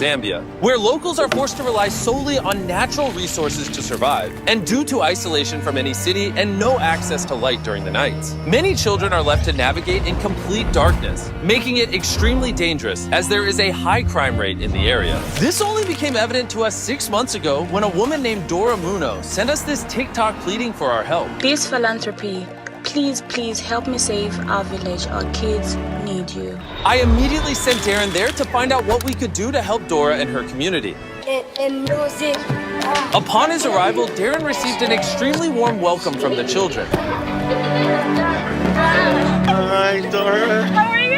Zambia, where locals are forced to rely solely on natural resources to survive, and due to isolation from any city and no access to light during the nights. Many children are left to navigate in complete darkness, making it extremely dangerous as there is a high crime rate in the area. This only became evident to us 6 months ago when a woman named Dora Muno sent us this TikTok pleading for our help. Peace Philanthropy, please help me save our village. Our kids need you. I immediately sent Darren there to find out what we could do to help Dora and her community. Upon his arrival, Darren received an extremely warm welcome from the children. Hi, Dora. How are you?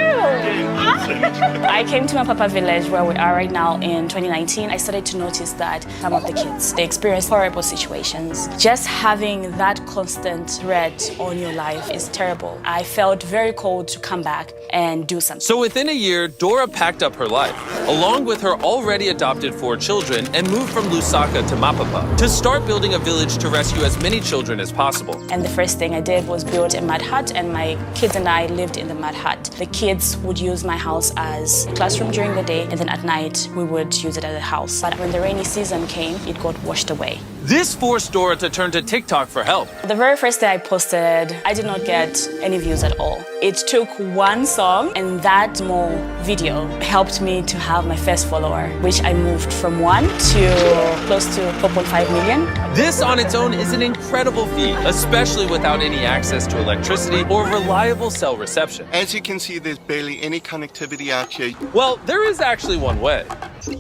I came to Mapapa village where we are right now in 2019. I started to notice that some of the kids, they experience horrible situations. Just having that constant threat on your life is terrible. I felt very cold to come back and do something. So within a year, Dora packed up her life, along with her already adopted 4 children, and moved from Lusaka to Mapapa to start building a village to rescue as many children as possible. And the first thing I did was build a mud hut, and my kids and I lived in the mud hut. The kids would use my house as a classroom during the day, and then at night we would use it as a house. But when the rainy season came, it got washed away. This forced Dora to turn to TikTok for help. The very first day I posted, I did not get any views at all. It took one song, and that small video helped me to have my first follower, which I moved from 1 to close to 4.5 million. This on its own is an incredible feat, especially without any access to electricity or reliable cell reception. As you can see, there's barely any connectivity out here. Well, there is actually one way.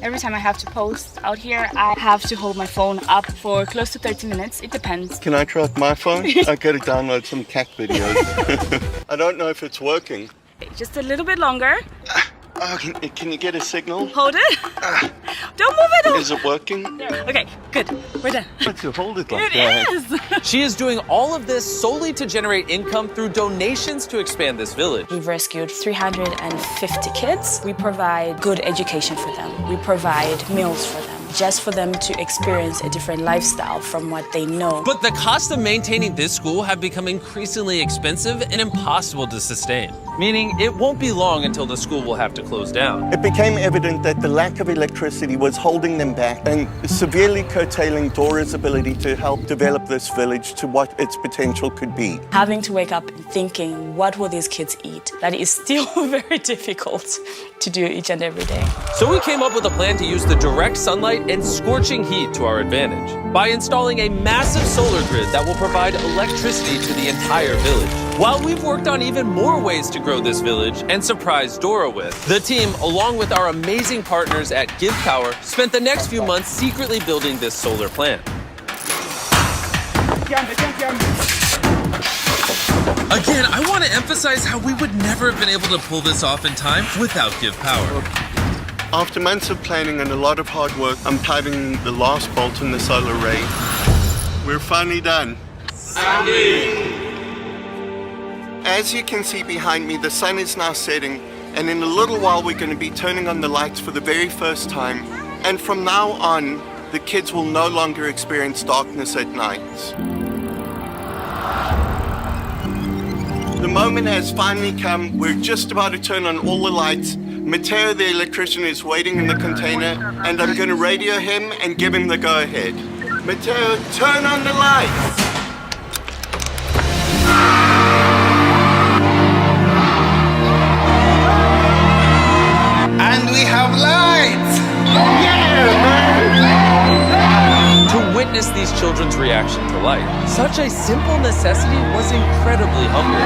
Every time I have to post out here, I have to hold my phone up for close to 30 minutes. It depends. Can I try with my phone? I gotta download some cat videos. I don't know if it's working. Just a little bit longer. Oh, can you get a signal? Hold it. Don't move it. Is it working? Okay, good. We're done. But to hold it like It that. is. She is doing all of this solely to generate income through donations to expand this village. We've rescued 350 kids. We provide good education for them. We provide meals for them, just for them to experience a different lifestyle from what they know. But the cost of maintaining this school have become increasingly expensive and impossible to sustain, meaning it won't be long until the school will have to close down. It became evident that the lack of electricity was holding them back and severely curtailing Dora's ability to help develop this village to what its potential could be. Having to wake up and thinking, what will these kids eat? That is still very difficult to do each and every day. So we came up with a plan to use the direct sunlight and scorching heat to our advantage by installing a massive solar grid that will provide electricity to the entire village. While we've worked on even more ways to grow this village and surprise Dora with, the team, along with our amazing partners at Give Power, spent the next few months secretly building this solar plant. Again, I want to emphasize how we would never have been able to pull this off in time without Give Power. After months of planning and a lot of hard work, I'm tightening the last bolt in the solar array. We're finally done. As you can see behind me, the sun is now setting, and in a little while we're going to be turning on the lights for the very first time. And from now on, the kids will no longer experience darkness at night. The moment has finally come. We're just about to turn on all the lights. Mateo, the electrician, is waiting in the container, and I'm going to radio him and give him the go-ahead. Mateo, turn on the lights! And we have lights! To witness these children's reaction to light, such a simple necessity was incredibly humbling.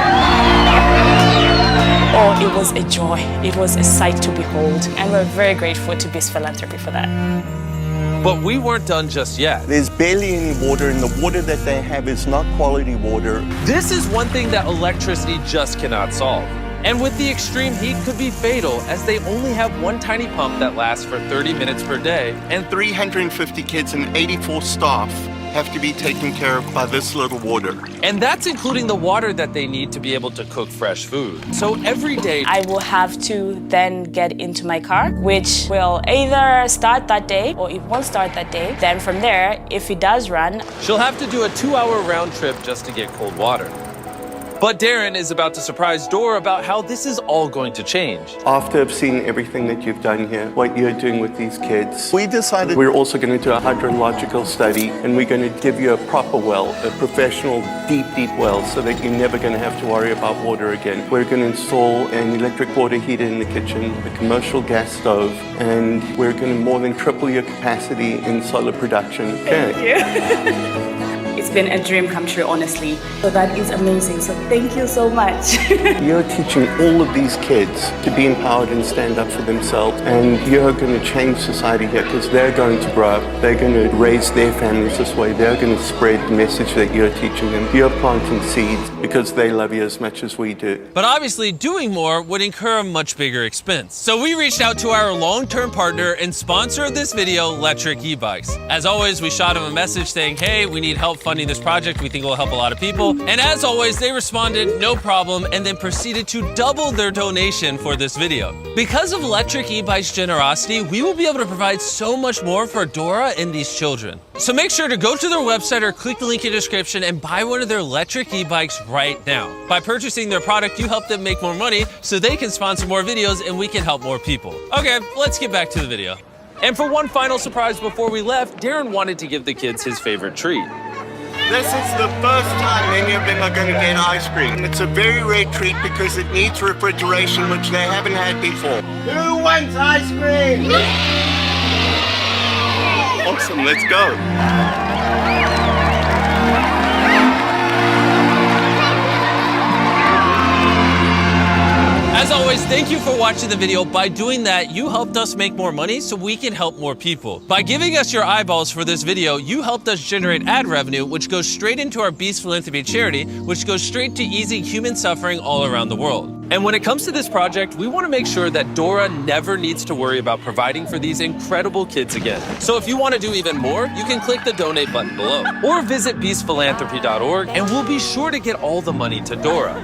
Oh, it was a joy. It was a sight to behold, and we're very grateful to Beast Philanthropy for that. But we weren't done just yet. There's barely any water, and the water that they have is not quality water. This is one thing that electricity just cannot solve. And with the extreme heat could be fatal, as they only have one tiny pump that lasts for 30 minutes per day. And 350 kids and 84 staff have to be taken care of by this little water. And that's including the water that they need to be able to cook fresh food. So every day, I will have to then get into my car, which will either start that day or it won't start that day. Then from there, if it does run, she'll have to do a 2-hour round trip just to get cold water. But Darren is about to surprise Dora about how this is all going to change. After I've seen everything that you've done here, what you're doing with these kids, we decided we're also going to do a hydrological study, and we're going to give you a proper well, a professional deep well, so that you're never going to have to worry about water again. We're going to install an electric water heater in the kitchen, a commercial gas stove, and we're going to more than triple your capacity in solar production. Thank you. It's been a dream come true, honestly. So that is amazing. So thank you so much. You're teaching all of these kids to be empowered and stand up for themselves, and you're going to change society here because they're going to grow up. They're going to raise their families this way. They're going to spread the message that you're teaching them. You're planting seeds because they love you as much as we do. But obviously, doing more would incur a much bigger expense. So we reached out to our long-term partner and sponsor of this video, Lectric E-Bikes. As always, we shot them a message saying, hey, we need help funding this project. We think it will help a lot of people. And as always, they responded, no problem, and then proceeded to double their donation for this video. Because of Lectric E-Bikes' generosity, we will be able to provide so much more for Dora and these children. So make sure to go to their website or click the link in the description and buy one of their electric e-bikes right now. By purchasing their product, you help them make more money so they can sponsor more videos and we can help more people. Okay, let's get back to the video. And for one final surprise before we left, Darren wanted to give the kids his favorite treat. This is the first time any of them are going to get ice cream. It's a very rare treat because it needs refrigeration, which they haven't had before. Who wants ice cream? Awesome, let's go. As always, thank you for watching the video. By doing that, you helped us make more money so we can help more people. By giving us your eyeballs for this video, you helped us generate ad revenue, which goes straight into our Beast Philanthropy charity, which goes straight to easing human suffering all around the world. And when it comes to this project, we want to make sure that Dora never needs to worry about providing for these incredible kids again. So if you want to do even more, you can click the donate button below or visit beastphilanthropy.org and we'll be sure to get all the money to Dora.